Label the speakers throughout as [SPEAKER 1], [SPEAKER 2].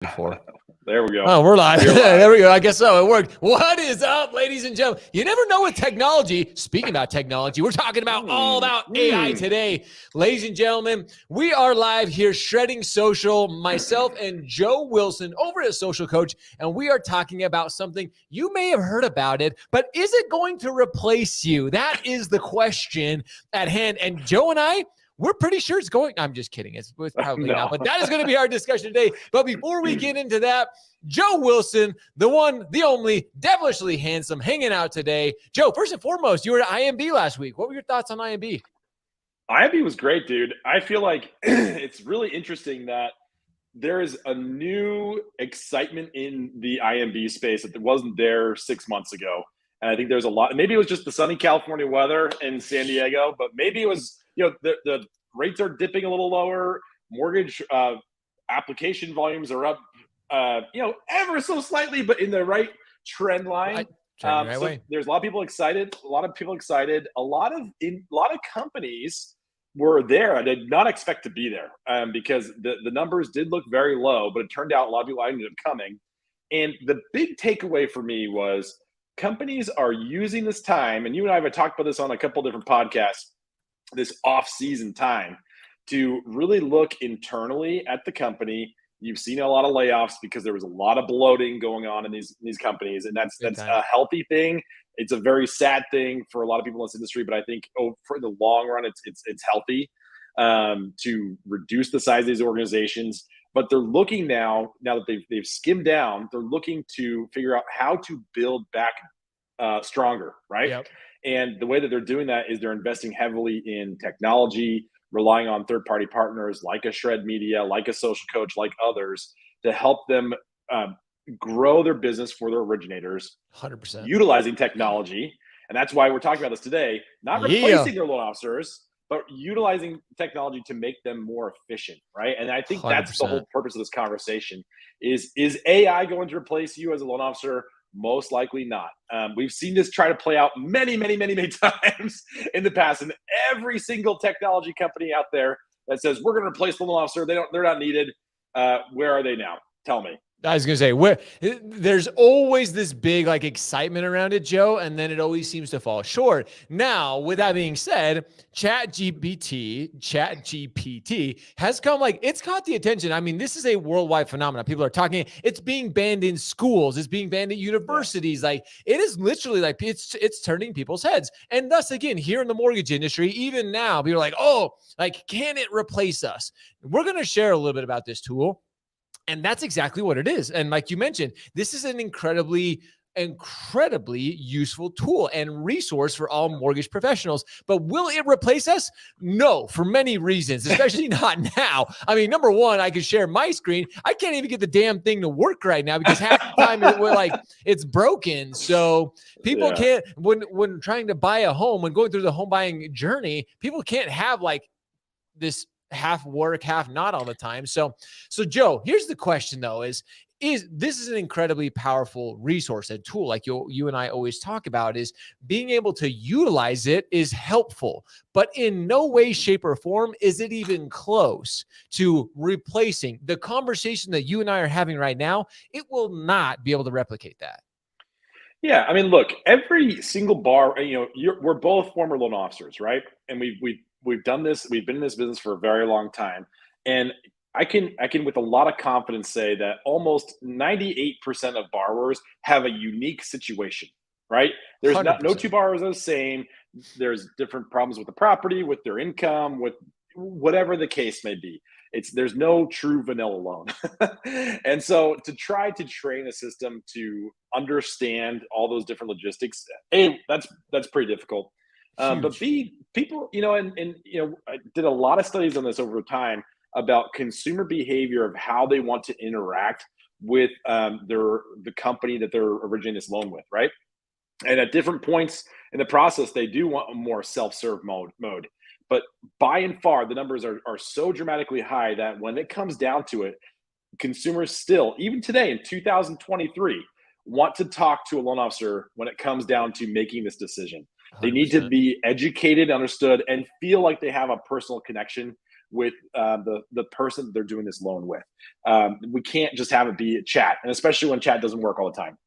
[SPEAKER 1] Before.
[SPEAKER 2] There we go.
[SPEAKER 1] Oh, we're live.
[SPEAKER 2] Live.
[SPEAKER 1] There we go. I guess so. It worked. What is up, ladies and gentlemen? You never know with technology. Speaking about technology, we're talking about all about AI today. Ladies and gentlemen, we are live here, Shredding Social, myself and Joe Wilson over at Social Coach, and we are talking about something you may have heard about it, but is it going to replace you? That is the question at hand. And Joe and I, we're pretty sure it's going. I'm just kidding. It's probably not, but that is going to be our discussion today. But before we get into that, Joe Wilson, the one, the only, devilishly handsome, hanging out today. Joe, first and foremost, you were at IMB last week. What were your thoughts on IMB?
[SPEAKER 2] IMB was great, dude. I feel like it's really interesting that there is a new excitement in the IMB space that wasn't there 6 months ago. And I think there's a lot. Maybe it was just the sunny California weather in San Diego, but maybe it was, the rates are dipping a little lower. Mortgage application volumes are up, ever so slightly, but in the right trend line. There's a lot of people excited. A lot of companies were there. I did not expect to be there because the numbers did look very low, but it turned out a lot of people ended up coming. And the big takeaway for me was companies are using this time, and you and I have talked about this on a couple different podcasts, this off-season time to really look internally at the company. You've seen a lot of layoffs because there was a lot of bloating going on in these companies, and that's a healthy thing. It's a very sad thing for a lot of people in this industry, but I think for the long run, it's healthy to reduce the size of these organizations. But they're looking now that they've skimmed down, they're looking to figure out how to build back stronger, right?
[SPEAKER 1] Yep.
[SPEAKER 2] And the way that they're doing that is they're investing heavily in technology, relying on third-party partners like a Shred Media, like a Social Coach, like others to help them grow their business for their originators,
[SPEAKER 1] 100%.
[SPEAKER 2] utilizing technology. And that's why we're talking about this today, not replacing their loan officers, but utilizing technology to make them more efficient, right? And I think
[SPEAKER 1] 100%.
[SPEAKER 2] That's the whole purpose of this conversation is AI going to replace you as a loan officer? Most likely not. We've seen this try to play out many, many, many, many times in the past. And every single technology company out there that says we're going to replace the loan officer, they're not needed. Where are they now? Tell me.
[SPEAKER 1] I was going to say, there's always this big excitement around it, Joe, and then it always seems to fall short. Now, with that being said, ChatGPT has come, it's caught the attention. I mean, this is a worldwide phenomenon. People are talking, it's being banned in schools. It's being banned at universities. It is literally it's turning people's heads. And thus, again, here in the mortgage industry, even now, people are can it replace us? We're going to share a little bit about this tool. And that's exactly what it is. And like you mentioned, this is an incredibly useful tool and resource for all mortgage professionals. But will it replace us? No, for many reasons, especially not now. I mean, number one, I can share my screen. I can't even get the damn thing to work right now because half the time it's broken. So people can't, when trying to buy a home, when going through the home buying journey, people can't have this half work, half not all the time. So Joe, here's the question though, is this is an incredibly powerful resource and tool like you and I always talk about, is being able to utilize it is helpful, but in no way, shape, or form is it even close to replacing the conversation that you and I are having right now. It will not be able to replicate that.
[SPEAKER 2] Yeah, I mean, look, every single bar, we're both former loan officers, right? And we've done this. We've been in this business for a very long time, and I can with a lot of confidence say that almost 98% of borrowers have a unique situation, right? There's no two borrowers are the same. There's different problems with the property, with their income, with whatever the case may be. There's no true vanilla loan. And so to try to train a system to understand all those different logistics, A, that's pretty difficult. But B, people, I did a lot of studies on this over time about consumer behavior of how they want to interact with the company that they're originating this loan with, right? And at different points in the process, they do want a more self-serve mode. But by and far, the numbers are so dramatically high that when it comes down to it, consumers still, even today in 2023, want to talk to a loan officer when it comes down to making this decision. 100%. They need to be educated, understood, and feel like they have a personal connection with the person that they're doing this loan with. We can't just have it be a chat, and especially when chat doesn't work all the time.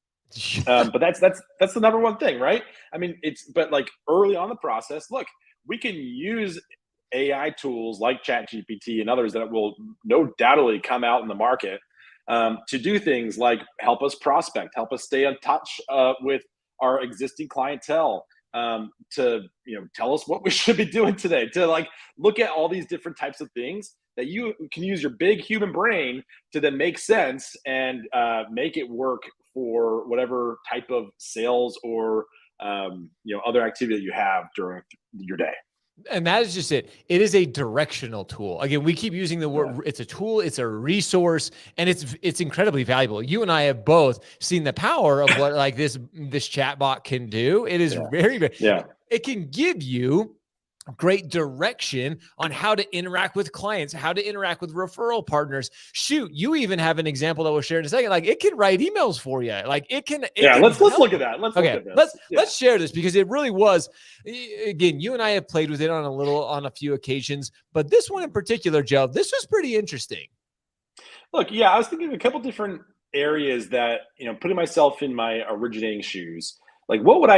[SPEAKER 2] But that's the number one thing, right? I mean, but like early on the process, look, we can use AI tools like ChatGPT and others that will no doubtedly come out in the market to do things like help us prospect, help us stay in touch with our existing clientele, to tell us what we should be doing today, to like look at all these different types of things that you can use your big human brain to then make sense and make it work for whatever type of sales or other activity that you have during your day.
[SPEAKER 1] And that is just it. It is a directional tool. Again, we keep using the word, it's a tool, it's a resource, and it's incredibly valuable. You and I have both seen the power of what like this chatbot can do. It is very, it can give you great direction on how to interact with clients, how to interact with referral partners. Shoot, you even have an example that we'll share in a second. Like it can write emails for you. Like it can.
[SPEAKER 2] Let's look at that. Let's look at this.
[SPEAKER 1] Let's share this because it really was. Again, you and I have played with it on a few occasions, but this one in particular, Joe, this was pretty interesting.
[SPEAKER 2] Look, I was thinking of a couple different areas that putting myself in my originating shoes. Like, what would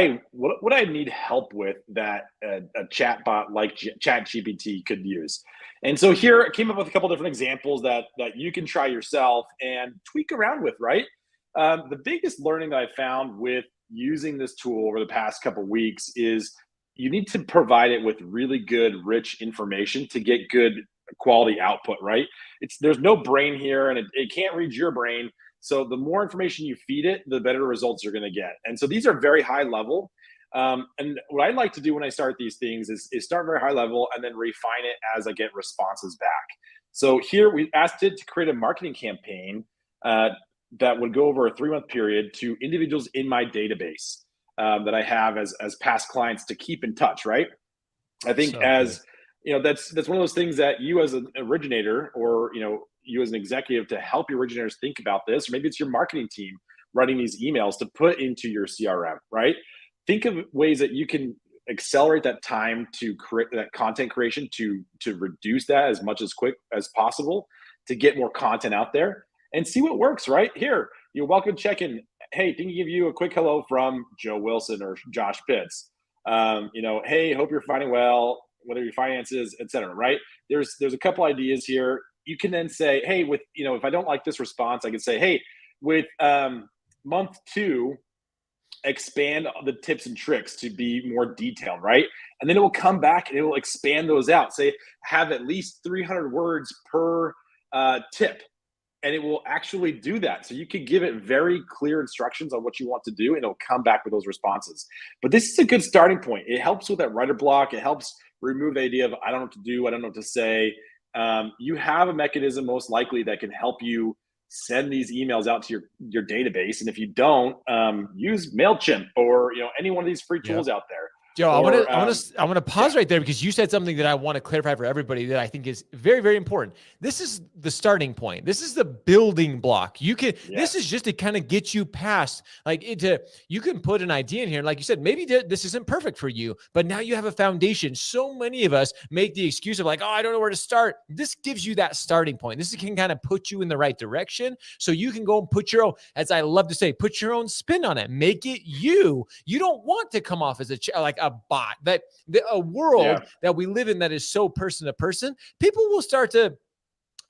[SPEAKER 2] I need help with that a chatbot like ChatGPT could use? And so here I came up with a couple different examples that you can try yourself and tweak around with, right? The biggest learning that I found with using this tool over the past couple of weeks is you need to provide it with really good, rich information to get good quality output, right? There's no brain here, and it can't read your brain. So the more information you feed it, the better results you're going to get. And so these are very high level. And what I like to do when I start these things is start very high level and then refine it as I get responses back. So here we asked it to create a marketing campaign that would go over a 3-month period to individuals in my database that I have as past clients to keep in touch, right? I think that's one of those things that you as an originator or, you as an executive to help your originators think about this, or maybe it's your marketing team writing these emails to put into your CRM, right? Think of ways that you can accelerate that time to create that content creation to reduce that as much as quick as possible to get more content out there and see what works, right? Here, you're welcome to check in. Hey, can you give you a quick hello from Joe Wilson or Josh Pitts? Hey, hope you're finding well, whether your finances, et cetera, right? There's a couple ideas here. You can then say, hey, with, if I don't like this response, I can say, hey, with month 2, expand the tips and tricks to be more detailed, right? And then it will come back and it will expand those out. Say, have at least 300 words per tip. And it will actually do that. So you can give it very clear instructions on what you want to do, and it'll come back with those responses. But this is a good starting point. It helps with that writer block. It helps remove the idea of, I don't know what to do, I don't know what to say. You have a mechanism most likely that can help you send these emails out to your database. And if you don't, use MailChimp or any one of these free tools out there.
[SPEAKER 1] Joe, I want to pause right there because you said something that I want to clarify for everybody that I think is very, very important. This is the starting point. This is the building block. This is just to kind of get you past, you can put an idea in here. Like you said, maybe this isn't perfect for you, but now you have a foundation. So many of us make the excuse of I don't know where to start. This gives you that starting point. This can kind of put you in the right direction. So you can go and put your own, as I love to say, put your own spin on it. Make it you. You don't want to come off as a bot, a world that we live in that is so person to person. People will start to,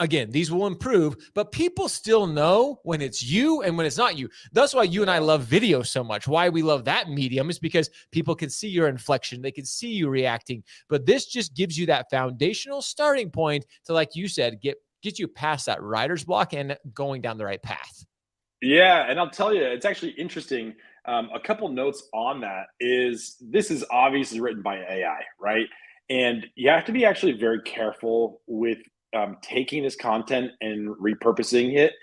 [SPEAKER 1] again, these will improve, but people still know when it's you and when it's not you. That's why you and I love video so much. Why we love that medium is because people can see your inflection. They can see you reacting, but this just gives you that foundational starting point to, like you said, get you past that writer's block and going down the right path.
[SPEAKER 2] Yeah. And I'll tell you, it's actually interesting. A couple notes on that is this is obviously written by AI, right? And you have to be actually very careful with taking this content and repurposing it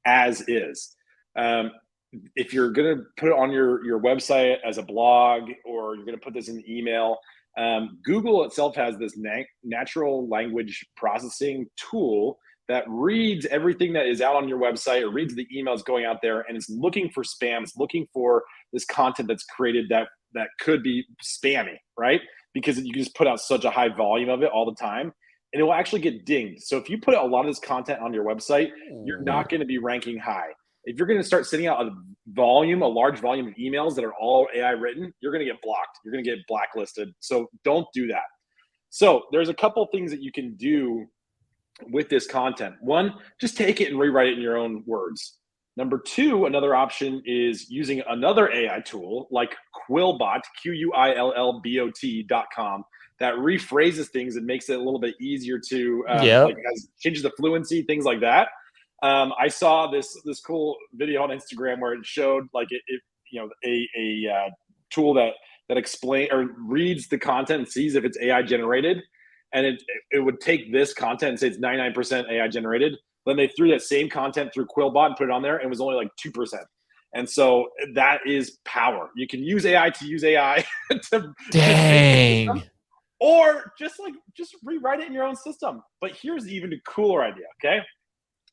[SPEAKER 2] as is. If you're going to put it on your website as a blog, or you're going to put this in email, Google itself has this natural language processing tool that reads everything that is out on your website, or reads the emails going out there, and it's looking for spam. It's looking for this content that's created that could be spammy, right? Because you can just put out such a high volume of it all the time. and it will actually get dinged. So if you put a lot of this content on your website, you're
[SPEAKER 1] Ooh.
[SPEAKER 2] not going to be ranking high. If you're going to start sending out a large volume of emails that are all AI written, you're going to get blocked. You're going to get blacklisted. So don't do that. So there's a couple things that you can do with this content. One, just take it and rewrite it in your own words. Number two, another option is using another AI tool like Quillbot, QUILLBOT.com, that rephrases things and makes it a little bit easier to changes the fluency, things like that. I saw this cool video on Instagram where it showed like a tool that explain or reads the content and sees if it's AI generated, and it would take this content and say it's 99% AI generated. Then they threw that same content through Quillbot and put it on there, and it was only like 2%. And so that is power. You can use AI to use AI to
[SPEAKER 1] Dang.
[SPEAKER 2] or just rewrite it in your own system. But here's even a cooler idea. Okay,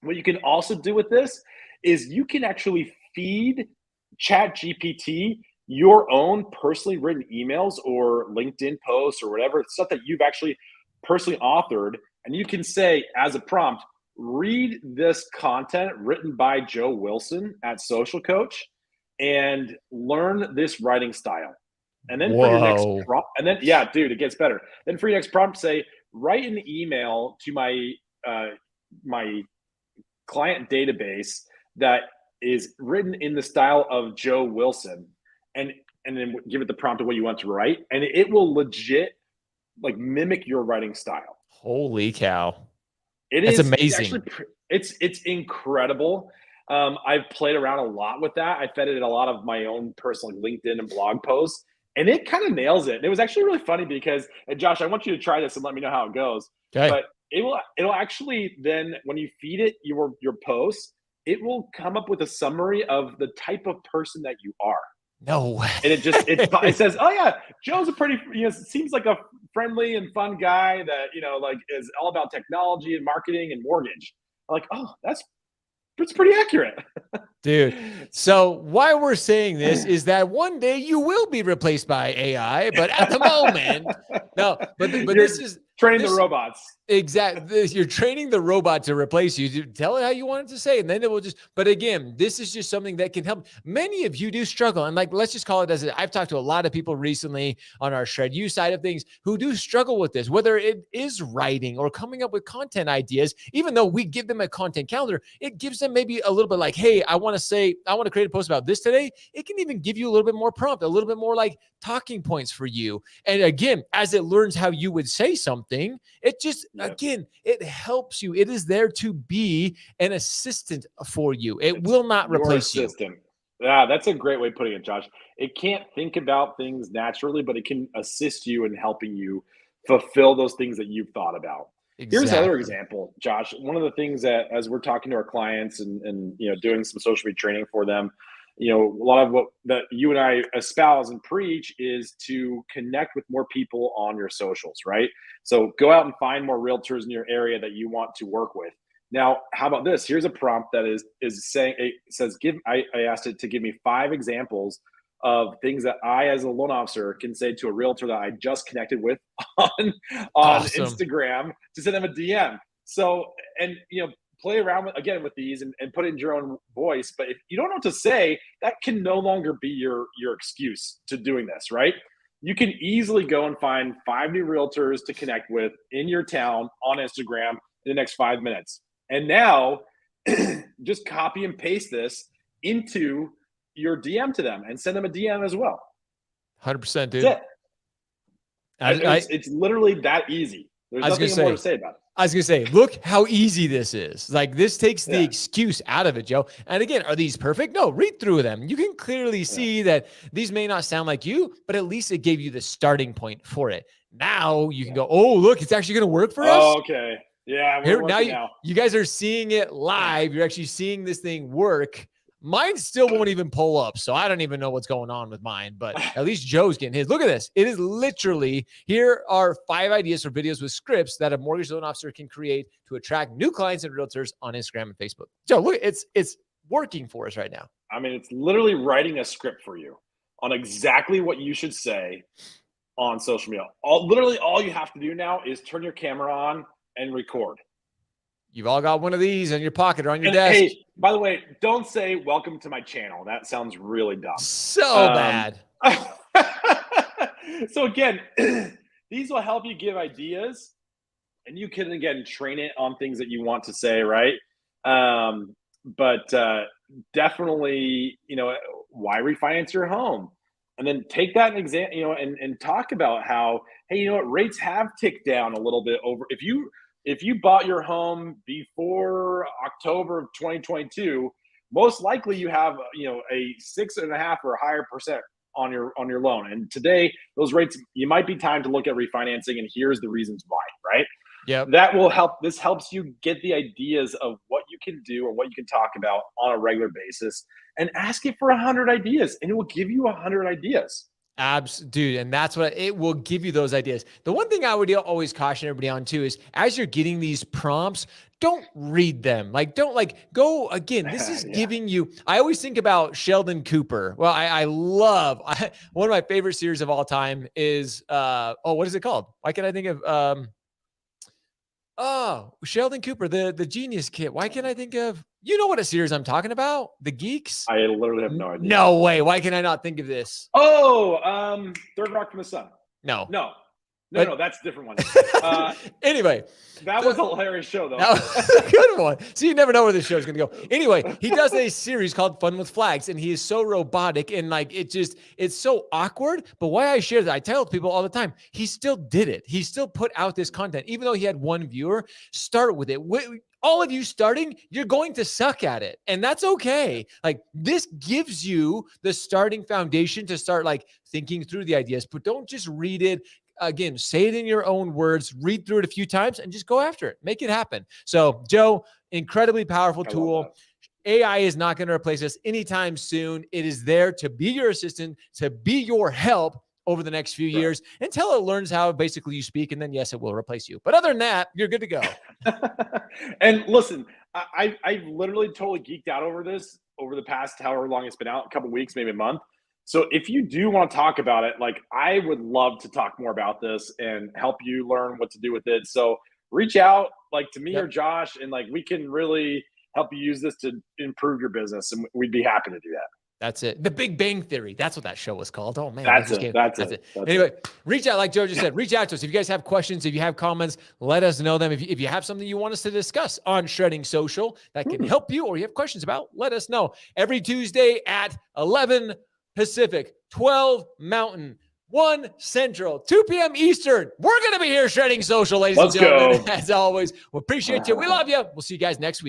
[SPEAKER 2] what you can also do with this is you can actually feed ChatGPT your own personally written emails or LinkedIn posts or whatever stuff that you've actually personally authored, and you can say as a prompt, read this content written by Joe Wilson at Social Coach and learn this writing style. And then for your next prompt, and then it gets better. Then for your next prompt, say, write an email to my my client database that is written in the style of Joe Wilson, and then give it the prompt of what you want to write, and it will legit like mimic your writing style.
[SPEAKER 1] Holy cow.
[SPEAKER 2] That's
[SPEAKER 1] amazing.
[SPEAKER 2] It's incredible. I've played around a lot with that. I fed it a lot of my own personal LinkedIn and blog posts, and it kind of nails it. And it was actually really funny because, and Josh, I want you to try this and let me know how it goes.
[SPEAKER 1] Okay.
[SPEAKER 2] But it'll actually then, when you feed it your posts, it will come up with a summary of the type of person that you are.
[SPEAKER 1] No way.
[SPEAKER 2] And it says, oh yeah, Joe's a pretty, seems like a friendly and fun guy that, like is all about technology and marketing and mortgage. I'm like, oh, that's pretty accurate.
[SPEAKER 1] Dude. So why we're saying this is that one day you will be replaced by AI, but at the moment, no, but this is
[SPEAKER 2] training the robots.
[SPEAKER 1] Exactly. You're training the robot to replace you. To tell it how you want it to say, and then it will just. But again, this is just something that can help. Many of you do struggle, and let's just call it as it. I've talked to a lot of people recently on our Shred You side of things who do struggle with this, whether it is writing or coming up with content ideas. Even though we give them a content calendar, it gives them maybe a little bit like, hey, I want to create a post about this today. It can even give you a little bit more prompt, a little bit more like talking points for you. And again, as it learns how you would say something, it just. Again, it helps you. It is there to be an assistant for you. It will not replace you.
[SPEAKER 2] Yeah, that's a great way of putting it, Josh. It can't think about things naturally, but it can assist you in helping you fulfill those things that you've thought about. Exactly. Here's another example, Josh. One of the things that, as we're talking to our clients and doing some social media training for them, a lot of what that you and I espouse and preach is to connect with more people on your socials, right? So go out and find more realtors in your area that you want to work with. Now, how about this? Here's a prompt that is saying, it says, I asked it to give me 5 examples of things that I, as a loan officer, can say to a realtor that I just connected with on awesome. Instagram to send them a DM. So, and play around with these and put it in your own voice. But if you don't know what to say, that can no longer be your excuse to doing this, right? You can easily go and find 5 new realtors to connect with in your town on Instagram in the next 5 minutes. And now just copy and paste this into your DM to them and send them a DM as well.
[SPEAKER 1] 100%, dude.
[SPEAKER 2] That's it. It's literally that easy. There's nothing more to say about it.
[SPEAKER 1] I was going to say, look how easy this is. Like, this takes the excuse out of it, Joe. And again, are these perfect? No, read through them. You can clearly see that these may not sound like you, but at least it gave you the starting point for it. Now you can go, oh, look, it's actually going to work for us.
[SPEAKER 2] Oh, okay. Yeah.
[SPEAKER 1] Now you guys are seeing it live. You're actually seeing this thing work. Mine still won't even pull up, so I don't even know what's going on with mine, but at least Joe's getting his. Look at this. It is literally, here are 5 ideas for videos with scripts that a mortgage loan officer can create to attract new clients and realtors on Instagram and Facebook. Joe, look, it's working for us right now.
[SPEAKER 2] I mean, it's literally writing a script for you on exactly what you should say on social media. Literally all you have to do now is turn your camera on, and record.
[SPEAKER 1] You've all got one of these in your pocket or on your
[SPEAKER 2] And
[SPEAKER 1] desk.
[SPEAKER 2] hey, by the way, don't say welcome to my channel. That sounds really dumb.
[SPEAKER 1] So bad.
[SPEAKER 2] So again, these will help you give ideas, and you can again train it on things that you want to say, right? But definitely, why refinance your home? And then take that exam, and talk about how, hey, rates have ticked down a little bit over. If you bought your home before October of 2022, most likely you have, a 6.5 or higher percent on your loan. And today, those rates, you might be time to look at refinancing. And here's the reasons why, right?
[SPEAKER 1] Yep.
[SPEAKER 2] That will help. This helps you get the ideas of what you can do or what you can talk about on a regular basis, and ask it for 100 ideas, and it will give you 100 ideas.
[SPEAKER 1] Dude, and that's what it will give you, those ideas. The one thing I would always caution everybody on too is, as you're getting these prompts, don't read them. Don't go again. This is giving you, I always think about Sheldon Cooper. Well, I love one of my favorite series of all time is, what is it called? Why can't I think of, Sheldon Cooper, the Genius Kid. Why can't I think of, what a series I'm talking about? The Geeks?
[SPEAKER 2] I literally have no idea.
[SPEAKER 1] No way. Why can I not think of this?
[SPEAKER 2] Third Rock from the Sun.
[SPEAKER 1] No,
[SPEAKER 2] that's a different one.
[SPEAKER 1] Anyway,
[SPEAKER 2] that was a hilarious show, though.
[SPEAKER 1] That was a good one. So you never know where this show is going to go. Anyway, he does a series called Fun with Flags, and he is so robotic and it's so awkward. But why I share that, I tell people all the time, he still did it. He still put out this content, even though he had one viewer. Start with it. All of you starting, you're going to suck at it. And that's okay. This gives you the starting foundation to start thinking through the ideas, but don't just read it. Again, say it in your own words, read through it a few times, and just go after it. Make it happen. So, Joe, incredibly powerful tool. AI is not going to replace us anytime soon. It is there to be your assistant, to be your help over the next few years until it learns how basically you speak. And then, yes, it will replace you. But other than that, you're good to go.
[SPEAKER 2] And listen, I've literally totally geeked out over this over the past however long it's been out, a couple of weeks, maybe a month. So if you do want to talk about it, I would love to talk more about this and help you learn what to do with it. So reach out to me or Josh, and we can really help you use this to improve your business. And we'd be happy to do that.
[SPEAKER 1] That's it. The Big Bang Theory. That's what that show was called. Oh man.
[SPEAKER 2] That's it.
[SPEAKER 1] Anyway, reach out, like Joe just said, reach out to us. If you guys have questions, if you have comments, let us know them. If you have something you want us to discuss on Shredding Social that can help you, or you have questions about, let us know. Every Tuesday at 11 Pacific, 12 Mountain, 1 Central, 2 p.m. Eastern. We're going to be here Shredding Social, ladies and gentlemen. As always, we appreciate you. We love you. We'll see you guys next week.